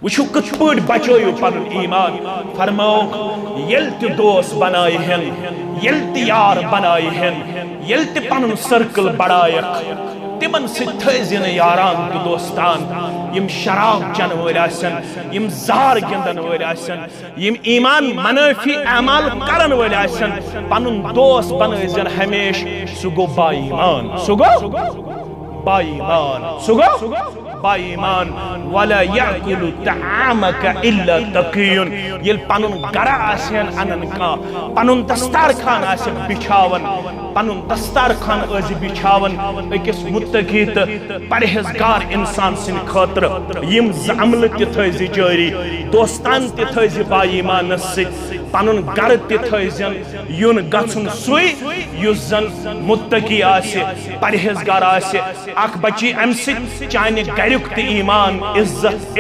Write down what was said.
वुचु कत पट बचो पन ईमान फरमाओ येल ते दोस्त बनाए हन येल ते यार बनाए हन येल ते पन सर्कल बढ़ायक तिमन सिन यारान तो दोस्तान यम शराब चन वल आसन यम जार गिंदन वल आसन यम ईमान मनफी अमाल करन वल आसन पनुन दोस्त बनजन हमेश सुगो बाईमान सुगो बाईमान सुगो बाईमान वला याकुलु तआमका इल्ला तकियुन येल पनुन गरा आसन अनन का पनुन दस्तरखान आसन बिछावन पनुन दस्तरखान अज बिछावन अकिस मुत्तकी त परहेजगार इंसान सिन खतर यम अमल त थज जारी दोस्तान त थज बाईमान सित पनुन घर त थजन युन गछुन सुई युस जन मुत्तकी आसे परहेजगार आसे अख बची अम सित चाने गरुक त ईमान इज्जत